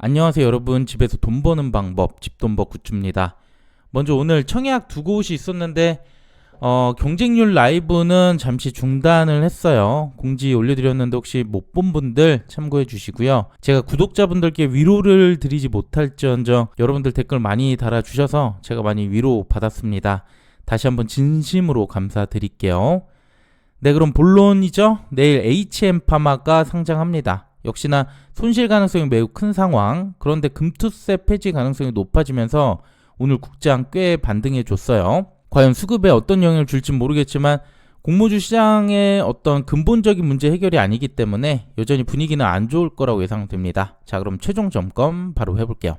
안녕하세요 여러분. 집에서 돈 버는 방법 집돈버 굿즈입니다. 먼저 오늘 청약 두 곳이 있었는데 경쟁률 라이브는 잠시 중단을 했어요. 공지 올려드렸는데 혹시 못 본 분들 참고해 주시고요. 제가 구독자분들께 위로를 드리지 못할지언정 여러분들 댓글 많이 달아주셔서 제가 많이 위로 받았습니다. 다시 한번 진심으로 감사드릴게요. 네, 그럼 본론이죠. 내일 HM파마가 상장합니다. 역시나 손실 가능성이 매우 큰 상황. 그런데 금투세 폐지 가능성이 높아지면서 오늘 국장 꽤 반등해 줬어요. 과연 수급에 어떤 영향을 줄지 모르겠지만 공모주 시장의 어떤 근본적인 문제 해결이 아니기 때문에 여전히 분위기는 안 좋을 거라고 예상됩니다. 자, 그럼 최종 점검 바로 해볼게요.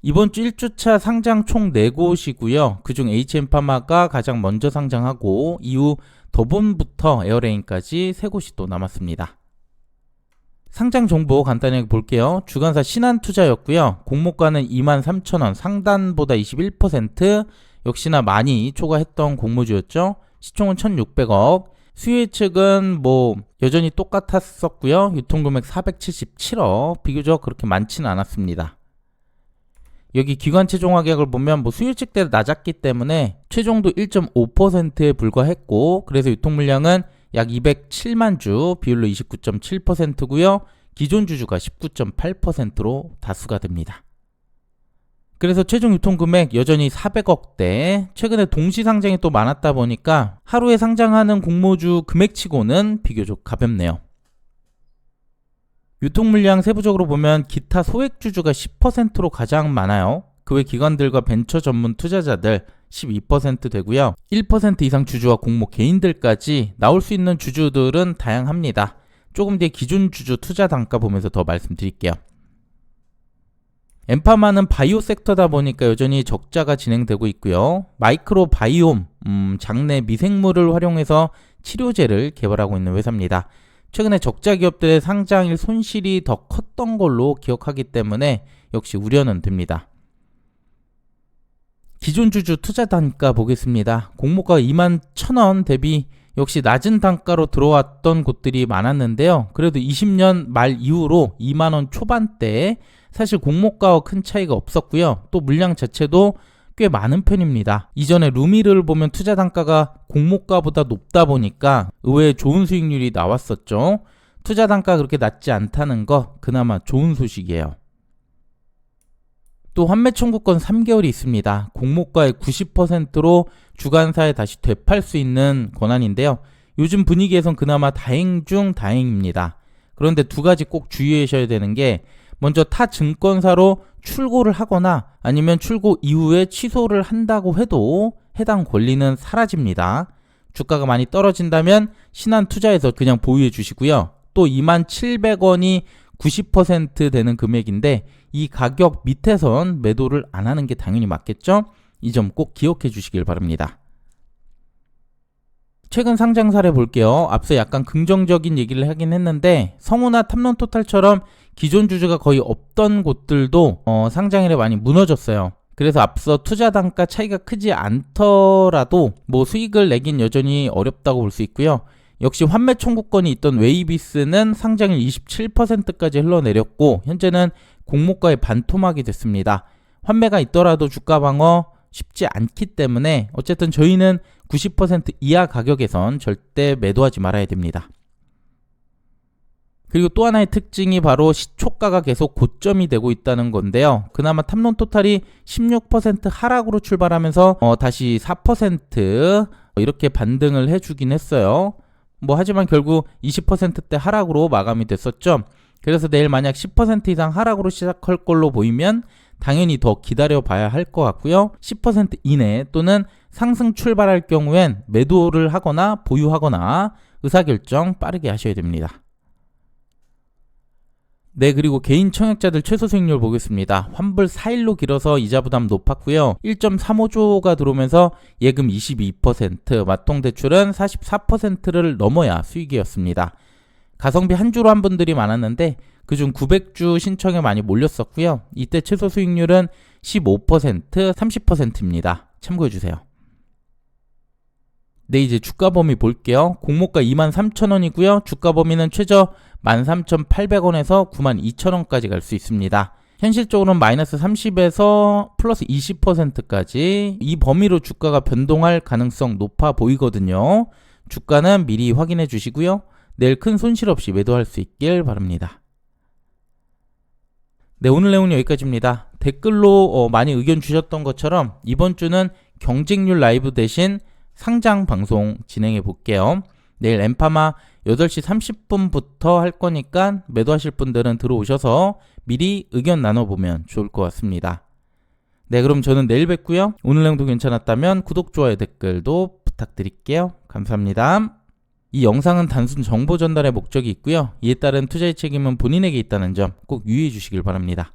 이번 주 1주차 상장 총 4곳이고요. 그중 HM파마가 가장 먼저 상장하고 이후 더본부터 에어레인까지 3곳이 또 남았습니다. 상장 정보 간단하게 볼게요. 주관사 신한투자였고요. 공모가는 23,000원, 상단보다 21%, 역시나 많이 초과했던 공모주였죠. 시총은 1,600억, 수요예측은 여전히 똑같았었고요. 유통금액 477억, 비교적 그렇게 많지는 않았습니다. 여기 기관 최종 하객을 보면 수요예측 때 낮았기 때문에 최종도 1.5%에 불과했고, 그래서 유통 물량은 약 207만 주, 비율로 29.7%고요. 기존 주주가 19.8%로 다수가 됩니다. 그래서 최종 유통 금액 여전히 400억대, 최근에 동시 상장이 또 많았다 보니까 하루에 상장하는 공모주 금액치고는 비교적 가볍네요. 유통 물량 세부적으로 보면 기타 소액 주주가 10%로 가장 많아요. 그 외 기관들과 벤처 전문 투자자들 12% 되고요. 1% 이상 주주와 공모 개인들까지 나올 수 있는 주주들은 다양합니다. 조금 뒤에 기존 주주 투자 단가 보면서 더 말씀드릴게요. 엠파마는 바이오 섹터다 보니까 여전히 적자가 진행되고 있고요. 마이크로 바이옴, 장내 미생물을 활용해서 치료제를 개발하고 있는 회사입니다. 최근에 적자 기업들의 상장일 손실이 더 컸던 걸로 기억하기 때문에 역시 우려는 됩니다. 기존 주주 투자 단가 보겠습니다. 공모가 21,000원 대비 역시 낮은 단가로 들어왔던 곳들이 많았는데요. 그래도 20년 말 이후로 2만원 초반대에 사실 공모가와 큰 차이가 없었고요. 또 물량 자체도 꽤 많은 편입니다. 이전에 루미를 보면 투자 단가가 공모가보다 높다 보니까 의외의 좋은 수익률이 나왔었죠. 투자 단가 그렇게 낮지 않다는 거 그나마 좋은 소식이에요. 또 환매 청구권 3개월이 있습니다. 공모가의 90%로 주관사에 다시 되팔 수 있는 권한인데요. 요즘 분위기에선 그나마 다행 중 다행입니다. 그런데 두 가지 꼭 주의하셔야 되는 게, 먼저 타 증권사로 출고를 하거나 아니면 출고 이후에 취소를 한다고 해도 해당 권리는 사라집니다. 주가가 많이 떨어진다면 신한투자에서 그냥 보유해 주시고요. 또 27,000원이 90% 되는 금액인데 이 가격 밑에선 매도를 안 하는 게 당연히 맞겠죠? 이 점 꼭 기억해 주시길 바랍니다. 최근 상장 사례 볼게요. 앞서 약간 긍정적인 얘기를 하긴 했는데 성우나 탐론토탈처럼 기존 주주가 거의 없던 곳들도 상장일에 많이 무너졌어요. 그래서 앞서 투자 단가 차이가 크지 않더라도 수익을 내긴 여전히 어렵다고 볼 수 있고요. 역시 환매 청구권이 있던 웨이비스는 상장일 27%까지 흘러내렸고 현재는 공모가에 반토막이 됐습니다. 환매가 있더라도 주가 방어 쉽지 않기 때문에 어쨌든 저희는 90% 이하 가격에선 절대 매도하지 말아야 됩니다. 그리고 또 하나의 특징이 바로 시초가가 계속 고점이 되고 있다는 건데요. 그나마 탐론토탈이 16% 하락으로 출발하면서 다시 4% 이렇게 반등을 해주긴 했어요. 하지만 결국 20%대 하락으로 마감이 됐었죠. 그래서 내일 만약 10% 이상 하락으로 시작할 걸로 보이면 당연히 더 기다려 봐야 할 것 같고요. 10% 이내 또는 상승 출발할 경우엔 매도를 하거나 보유하거나 의사결정 빠르게 하셔야 됩니다. 네, 그리고 개인 청약자들 최소 수익률 보겠습니다. 환불 4일로 길어서 이자 부담 높았고요. 1.35조가 들어오면서 예금 22%, 마통대출은 44%를 넘어야 수익이었습니다. 가성비 한 주로 한 분들이 많았는데 그중 900주 신청에 많이 몰렸었고요. 이때 최소 수익률은 15%, 30%입니다. 참고해주세요. 네, 이제 주가 범위 볼게요. 공모가 23,000원이고요. 주가 범위는 최저 13,800원에서 92,000원까지 갈 수 있습니다. 현실적으로는 마이너스 30에서 플러스 20%까지 이 범위로 주가가 변동할 가능성 높아 보이거든요. 주가는 미리 확인해 주시고요. 내일 큰 손실 없이 매도할 수 있길 바랍니다. 네, 오늘 내용은 여기까지입니다. 댓글로 많이 의견 주셨던 것처럼 이번 주는 경쟁률 라이브 대신 상장 방송 진행해 볼게요. 내일 엠파마 8시 30분부터 할 거니까 매도하실 분들은 들어오셔서 미리 의견 나눠보면 좋을 것 같습니다. 네, 그럼 저는 내일 뵙고요. 오늘 내용도 괜찮았다면 구독, 좋아요, 댓글도 부탁드릴게요. 감사합니다. 이 영상은 단순 정보 전달의 목적이 있고요. 이에 따른 투자의 책임은 본인에게 있다는 점 꼭 유의해 주시길 바랍니다.